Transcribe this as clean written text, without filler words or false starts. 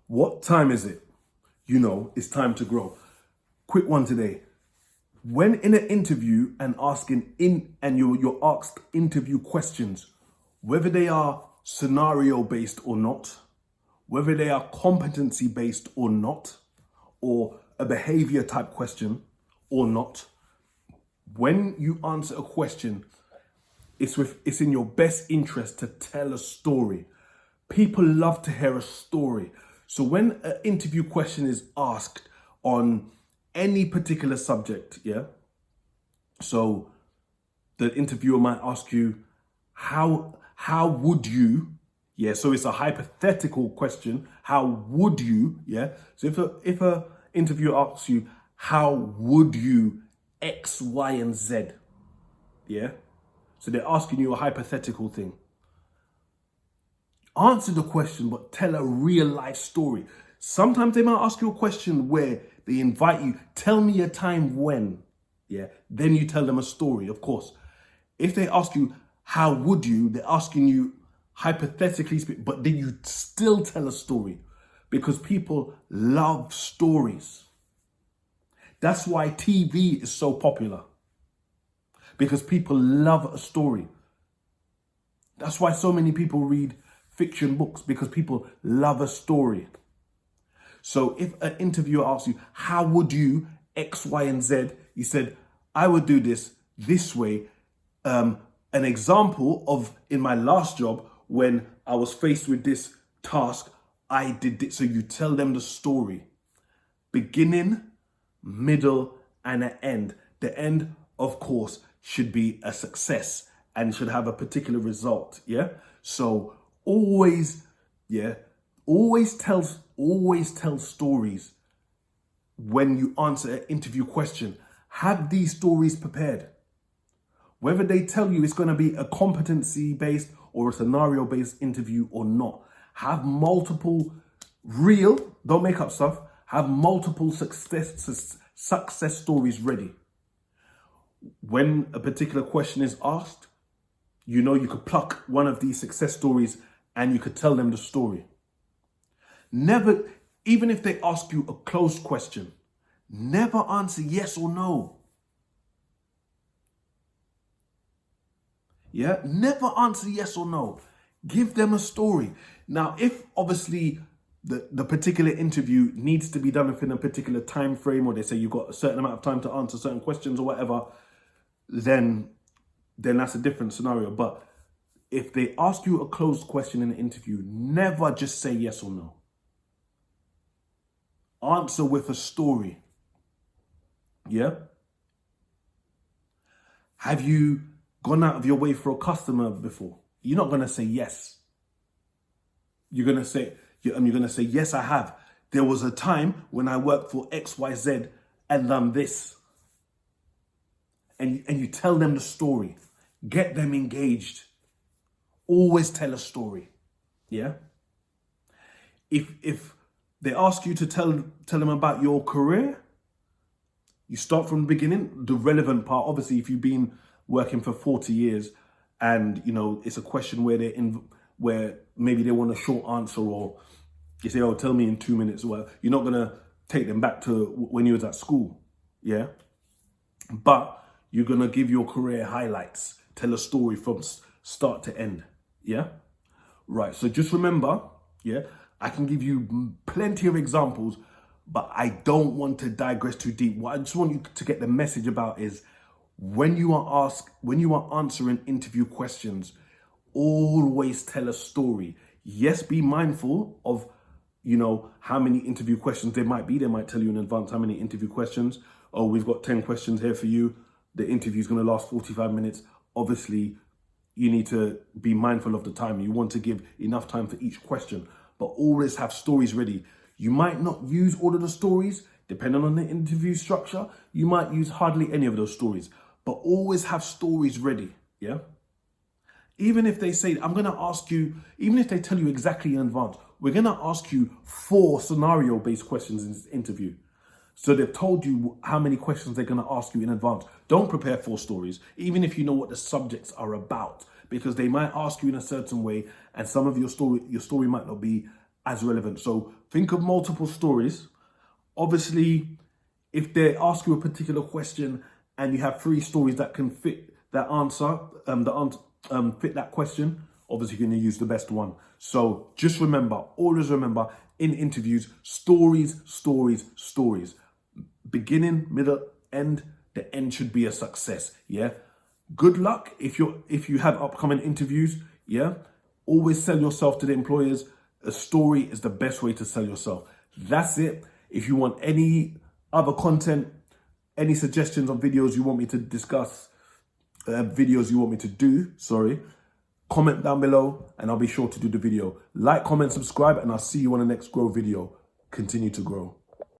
What time is it? You know, it's time to grow. Quick one today. When in an interview and you're asked interview questions, whether they are scenario based or not, whether they are competency based or not, or a behavior type question or not, when you answer a question, it's in your best interest to tell a story. People love to hear a story. So when an interview question is asked on any particular subject, yeah, so the interviewer might ask you, how would you, yeah, so it's a hypothetical question, how would you, yeah, so if a interviewer asks you, how would you X, Y, and Z, yeah, so they're asking you a hypothetical thing. Answer the question, but tell a real life story. Sometimes they might ask you a question where they invite you, tell me a time when, yeah, then you tell them a story, of course. If they ask you, how would you, they're asking you hypothetically, but then you still tell a story because people love stories. That's why TV is so popular, because people love a story. That's why so many people read fiction books, because people love a story. So if an interviewer asks you, how would you X, Y, and Z? You said, I would do this way. An example of in my last job, when I was faced with this task, I did it. So you tell them the story. Beginning, middle, and an end. The end, of course, should be a success and should have a particular result. Yeah. So always tell stories when you answer an interview question. Have these stories prepared. Whether they tell you it's going to be a competency based or a scenario based interview or not, have multiple don't make up stuff, have multiple success stories ready. When a particular question is asked, you know you could pluck one of these success stories and you could tell them the story. Never, even if they ask you a closed question, never answer yes or no. Yeah, never answer yes or no. Give them a story. Now, if obviously the particular interview needs to be done within a particular time frame, or they say you've got a certain amount of time to answer certain questions or whatever, then that's a different scenario. But if they ask you a closed question in an interview, never just say yes or no. Answer with a story. Yeah? Have you gone out of your way for a customer before? You're not going to say yes. You're going to say, yes, I have. There was a time when I worked for XYZ and done this. And you tell them the story. Get them engaged. Always tell a story. Yeah? If they ask you to tell them about your career, you start from the beginning, the relevant part. Obviously, if you've been working for 40 years and, you know, it's a question where maybe they want a short answer, or you say, oh, tell me in 2 minutes. Well, you're not going to take them back to when you was at school. Yeah? But you're going to give your career highlights, tell a story from start to end. Yeah? Right. So just remember, yeah, I can give you plenty of examples, but I don't want to digress too deep. What I just want you to get the message about is when you are answering interview questions, always tell a story. Yes, be mindful of, you know, how many interview questions there might be. They might tell you in advance how many interview questions. Oh, we've got 10 questions here for you. The interview is going to last 45 minutes. Obviously, you need to be mindful of the time. You want to give enough time for each question, but always have stories ready. You might not use all of the stories, depending on the interview structure. You might use hardly any of those stories, but always have stories ready, yeah? Even if they say, I'm going to ask you, even if they tell you exactly in advance, we're going to ask you 4 scenario-based questions in this interview. So they've told you how many questions they're going to ask you in advance. Don't prepare 4 stories, even if you know what the subjects are about, because they might ask you in a certain way, and some of your story might not be as relevant. So think of multiple stories. Obviously, if they ask you a particular question and you have 3 stories that can fit that answer, fit that question, obviously you're going to use the best one. So just remember, always remember, in interviews, stories, stories, stories. Beginning, middle, end. The end should be a success. Yeah. Good luck if you have upcoming interviews. Yeah. Always sell yourself to the employers. A story is the best way to sell yourself. That's it. If you want any other content, any suggestions on videos you want me to discuss, videos you want me to do, comment down below and I'll be sure to do the video. Like, comment, subscribe, and I'll see you on the next Grow video. Continue to grow.